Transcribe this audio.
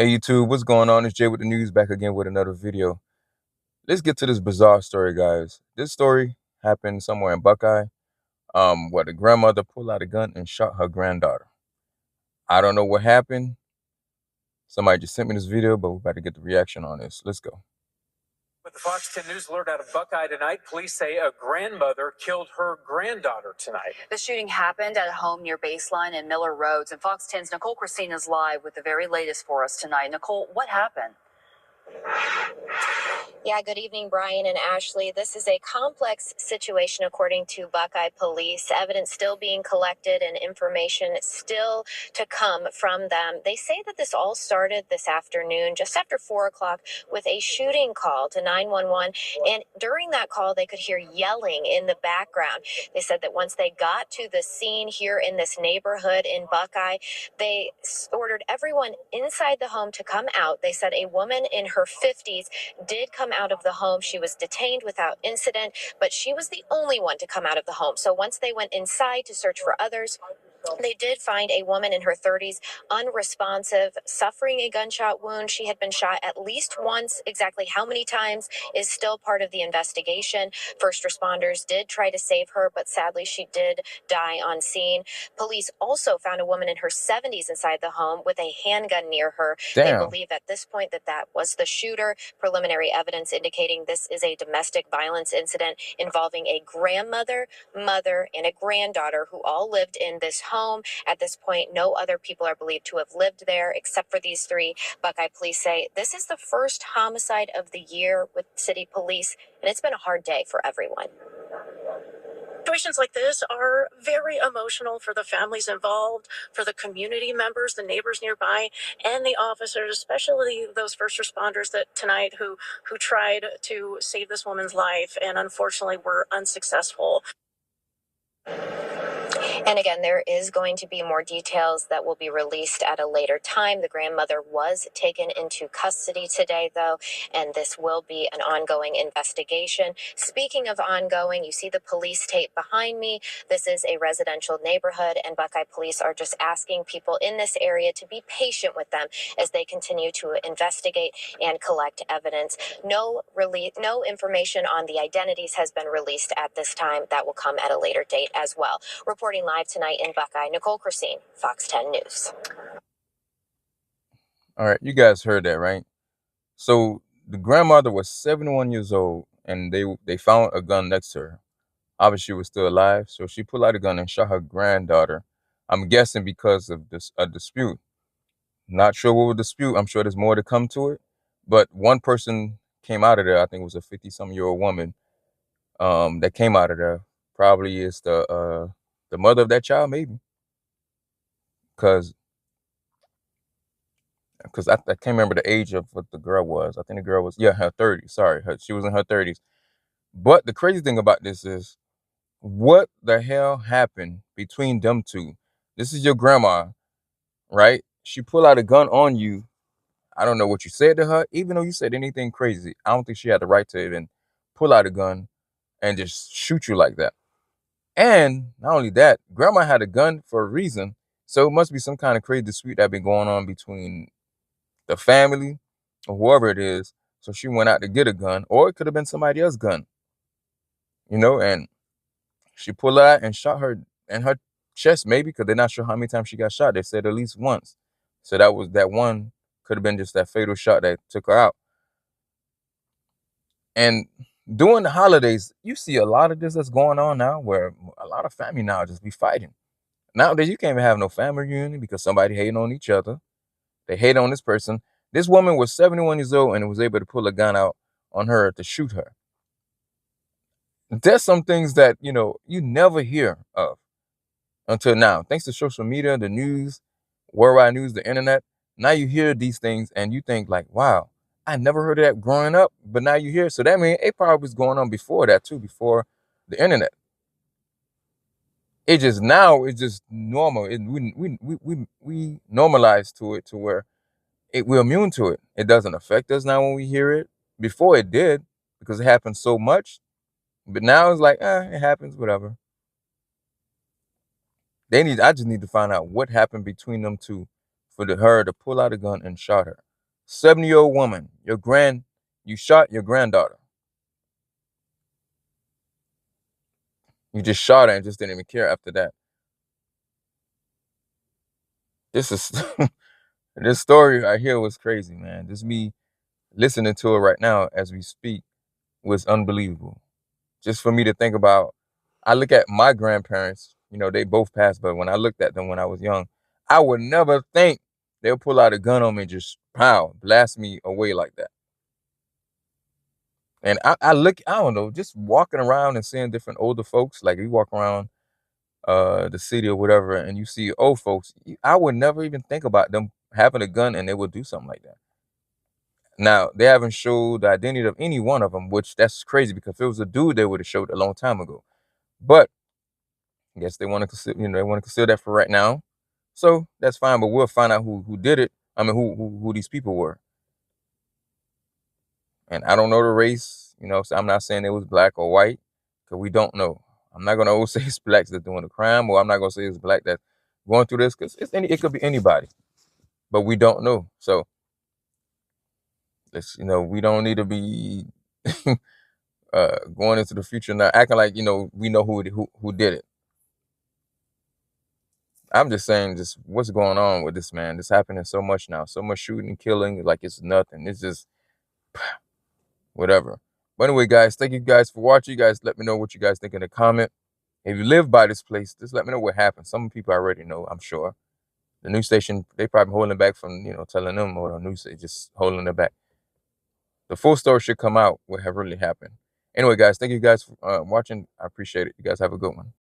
Hey YouTube, what's going on? It's Jay with the news, back again with another video. Let's get to this bizarre story, guys. This story happened somewhere in Buckeye, where the grandmother pulled out a gun and shot her granddaughter. I don't know what happened. Somebody just sent me this video, but we're about to get the reaction on this. Let's go. With the Fox 10 News alert out of Buckeye tonight, police say a grandmother killed her granddaughter tonight. The shooting happened at a home near Baseline and Miller Roads, and Fox 10's Nicole Christine is live with the very latest for us tonight. Nicole, what happened? Yeah, good evening, Brian and Ashley. This is a complex situation, according to Buckeye police. Evidence still being collected and information still to come from them. They say that this all started this afternoon, just after 4 o'clock, with a shooting call to 911. And during that call, they could hear yelling in the background. They said that once they got to the scene here in this neighborhood in Buckeye, they ordered everyone inside the home to come out. They said a woman in her 50s did come out of the home. She was detained without incident, but she was the only one to come out of the home. So once they went inside to search for others, they did find a woman in her 30s, unresponsive, suffering a gunshot wound. She had been shot at least once. Exactly how many times is still part of the investigation. First responders did try to save her, but sadly she did die on scene. Police also found a woman in her 70s inside the home with a handgun near her. Damn. They believe at this point that was the shooter. Preliminary evidence indicating this is a domestic violence incident involving a grandmother, mother, and a granddaughter who all lived in this home. At this point, no other people are believed to have lived there except for these three. Buckeye police say this is the first homicide of the year with city police, and it's been a hard day for everyone. Situations like this are very emotional for the families involved, for the community members, the neighbors nearby, and the officers, especially those first responders that tonight who tried to save this woman's life and unfortunately were unsuccessful. And again, there is going to be more details that will be released at a later time. The grandmother was taken into custody today, though, and this will be an ongoing investigation. Speaking of ongoing, you see the police tape behind me. This is a residential neighborhood, and Buckeye police are just asking people in this area to be patient with them as they continue to investigate and collect evidence. No information on the identities has been released at this time. That will come at a later date as well. Reporting live tonight in Buckeye, Nicole Christine, Fox 10 News. All right, you guys heard that, right? So the grandmother was 71 years old, and they found a gun next to her. Obviously, she was still alive, so she pulled out a gun and shot her granddaughter. I'm guessing because of a dispute. Not sure what was the dispute. I'm sure there's more to come to it. But one person came out of there. I think it was a 50-some-year-old woman that came out of there. Probably is the mother of that child, maybe. Because I can't remember the age of what the girl was. I think the girl was, her 30s. Sorry, she was in her 30s. But the crazy thing about this is, what the hell happened between them two? This is your grandma, right? She pulled out a gun on you. I don't know what you said to her, even though you said anything crazy. I don't think she had the right to even pull out a gun and just shoot you like that. And not only that, grandma had a gun for a reason. So it must be some kind of crazy dispute that been going on between the family or whoever it is. So she went out to get a gun, or it could have been somebody else's gun, and she pulled out and shot her in her chest, maybe, because they're not sure how many times she got shot. They said at least once. So that one could have been just that fatal shot that took her out. And during the holidays, you see a lot of this that's going on now, where a lot of family now just be fighting. Nowadays, you can't even have no family reunion because somebody hating on each other. They hate on this person. This woman was 71 years old and was able to pull a gun out on her to shoot her. There's some things that, you never hear of until now. Thanks to social media, the news, worldwide news, the internet. Now you hear these things and you think like, wow, I never heard of that growing up, but now you hear it. So that means it probably was going on before that too, before the internet. It's just normal. We normalize to it to where we're immune to it. It doesn't affect us now when we hear it. Before it did, because it happened so much. But now it's like, it happens, whatever. I just need to find out what happened between them two for her to pull out a gun and shot her. 70-year-old woman, you shot your granddaughter. You just shot her and just didn't even care after that. This is this story I hear was crazy, man. Just me listening to it right now as we speak was unbelievable. Just for me to think about, I look at my grandparents, they both passed, but when I looked at them when I was young, I would never think they'll pull out a gun on me and just pow, blast me away like that. And I don't know, just walking around and seeing different older folks, like you walk around the city or whatever, and you see old folks, I would never even think about them having a gun and they would do something like that. Now, they haven't showed the identity of any one of them, which that's crazy, because if it was a dude, they would have showed it a long time ago. But I guess they want to consider, they want to consider that for right now. So that's fine, but we'll find out who did it. I mean, who these people were. And I don't know the race, so I'm not saying it was black or white, because we don't know. I'm not gonna always say it's blacks that's doing the crime, or I'm not gonna say it's black that's going through this, because it could be anybody, but we don't know. So it's, we don't need to be going into the future now acting like we know who did it. I'm just saying, just what's going on with this, man. This happening so much now, so much shooting, killing, like it's nothing. It's just whatever. But anyway, guys, thank you guys for watching. You guys let me know what you guys think in the comment. If you live by this place, just let me know what happened. Some people already know, I'm sure. The news station, they probably holding back from, telling them, or the news just holding it back. The full story should come out, what have really happened. Anyway, guys, thank you guys for watching. I appreciate it. You guys have a good one.